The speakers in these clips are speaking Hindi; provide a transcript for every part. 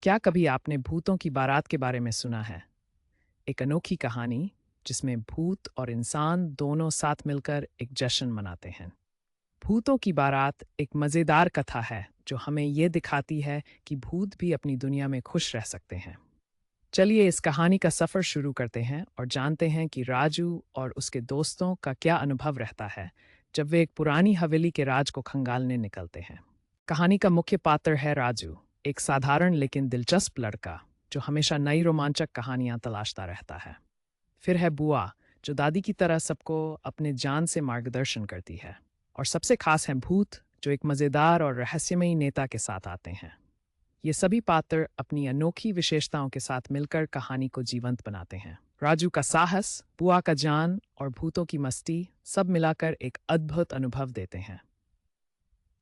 क्या कभी आपने भूतों की बारात के बारे में सुना है? एक अनोखी कहानी जिसमें भूत और इंसान दोनों साथ मिलकर एक जश्न मनाते हैं। भूतों की बारात एक मज़ेदार कथा है जो हमें ये दिखाती है कि भूत भी अपनी दुनिया में खुश रह सकते हैं। चलिए इस कहानी का सफ़र शुरू करते हैं और जानते हैं कि राजू और उसके दोस्तों का क्या अनुभव रहता है जब वे एक पुरानी हवेली के राज को खंगालने निकलते हैं। कहानी का मुख्य पात्र है राजू, एक साधारण लेकिन दिलचस्प लड़का जो हमेशा नई रोमांचक कहानियां तलाशता रहता है। फिर है बुआ, जो दादी की तरह सबको अपने जान से मार्गदर्शन करती है। और सबसे खास है भूत, जो एक मज़ेदार और रहस्यमयी नेता के साथ आते हैं। ये सभी पात्र अपनी अनोखी विशेषताओं के साथ मिलकर कहानी को जीवंत बनाते हैं। राजू का साहस, बुआ का जान और भूतों की मस्ती सब मिलाकर एक अद्भुत अनुभव देते हैं।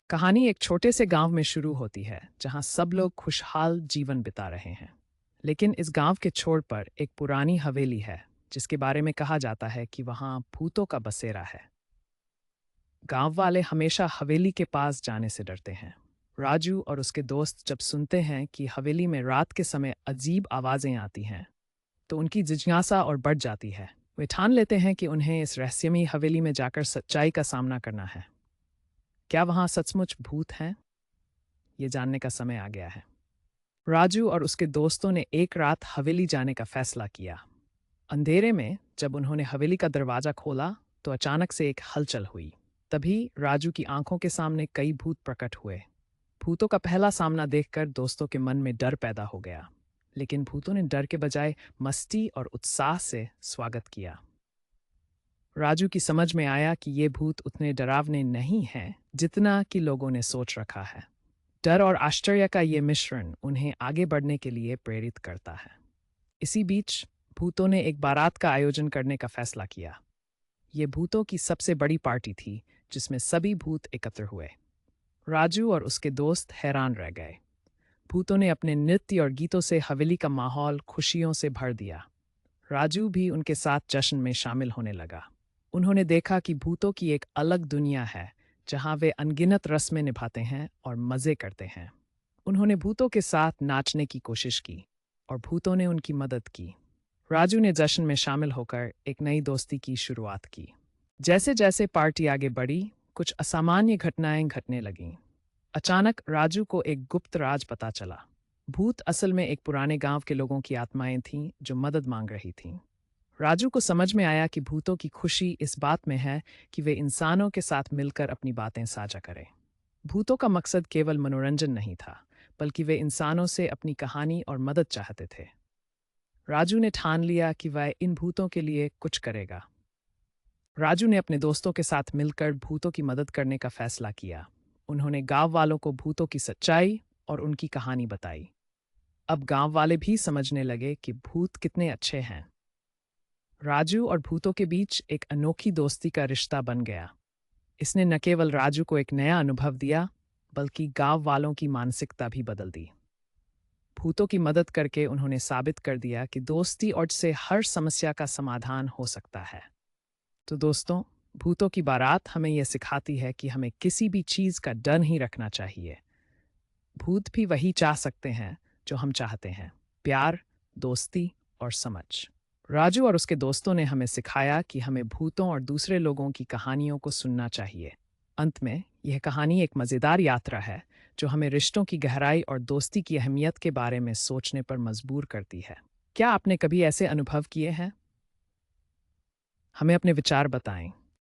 कहानी एक छोटे से गांव में शुरू होती है जहां सब लोग खुशहाल जीवन बिता रहे हैं। लेकिन इस गांव के छोर पर एक पुरानी हवेली है जिसके बारे में कहा जाता है कि वहां भूतों का बसेरा है। गांव वाले हमेशा हवेली के पास जाने से डरते हैं। राजू और उसके दोस्त जब सुनते हैं कि हवेली में रात के समय अजीब आवाजें आती हैं तो उनकी जिज्ञासा और बढ़ जाती है। वे ठान लेते हैं कि उन्हें इस रहस्यमयी हवेली में जाकर सच्चाई का सामना करना है। क्या वहां सचमुच भूत हैं? ये जानने का समय आ गया है। राजू और उसके दोस्तों ने एक रात हवेली जाने का फैसला किया। अंधेरे में जब उन्होंने हवेली का दरवाजा खोला तो अचानक से एक हलचल हुई। तभी राजू की आंखों के सामने कई भूत प्रकट हुए। भूतों का पहला सामना देखकर दोस्तों के मन में डर पैदा हो गया, लेकिन भूतों ने डर के बजाय मस्ती और उत्साह से स्वागत किया। राजू की समझ में आया कि ये भूत उतने डरावने नहीं हैं जितना कि लोगों ने सोच रखा है। डर और आश्चर्य का ये मिश्रण उन्हें आगे बढ़ने के लिए प्रेरित करता है। इसी बीच भूतों ने एक बारात का आयोजन करने का फैसला किया। ये भूतों की सबसे बड़ी पार्टी थी जिसमें सभी भूत एकत्र हुए। राजू और उसके दोस्त हैरान रह गए। भूतों ने अपने नृत्य और गीतों से हवेली का माहौल खुशियों से भर दिया। राजू भी उनके साथ जश्न में शामिल होने लगा। उन्होंने देखा कि भूतों की एक अलग दुनिया है जहां वे अनगिनत रस्में निभाते हैं और मज़े करते हैं। उन्होंने भूतों के साथ नाचने की कोशिश की और भूतों ने उनकी मदद की। राजू ने जश्न में शामिल होकर एक नई दोस्ती की शुरुआत की। जैसे जैसे पार्टी आगे बढ़ी, कुछ असामान्य घटनाएं घटने लगीं। अचानक राजू को एक गुप्त राज पता चला। भूत असल में एक पुराने गांव के लोगों की आत्माएं थीं जो मदद मांग रही थीं। राजू को समझ में आया कि भूतों की खुशी इस बात में है कि वे इंसानों के साथ मिलकर अपनी बातें साझा करें। भूतों का मकसद केवल मनोरंजन नहीं था, बल्कि वे इंसानों से अपनी कहानी और मदद चाहते थे। राजू ने ठान लिया कि वह इन भूतों के लिए कुछ करेगा। राजू ने अपने दोस्तों के साथ मिलकर भूतों की मदद करने का फैसला किया। उन्होंने गांव वालों को भूतों की सच्चाई और उनकी कहानी बताई। अब गांव वाले भी समझने लगे कि भूत कितने अच्छे हैं। राजू और भूतों के बीच एक अनोखी दोस्ती का रिश्ता बन गया। इसने न केवल राजू को एक नया अनुभव दिया, बल्कि गांव वालों की मानसिकता भी बदल दी। भूतों की मदद करके उन्होंने साबित कर दिया कि दोस्ती और से हर समस्या का समाधान हो सकता है। तो दोस्तों, भूतों की बारात हमें यह सिखाती है कि हमें किसी भी चीज़ का डर नहीं रखना चाहिए। भूत भी वही चाह सकते हैं जो हम चाहते हैं, प्यार, दोस्ती और समझ। राजू और उसके दोस्तों ने हमें सिखाया कि हमें भूतों और दूसरे लोगों की कहानियों को सुनना चाहिए। अंत में यह कहानी एक मज़ेदार यात्रा है जो हमें रिश्तों की गहराई और दोस्ती की अहमियत के बारे में सोचने पर मजबूर करती है। क्या आपने कभी ऐसे अनुभव किए हैं? हमें अपने विचार बताएं।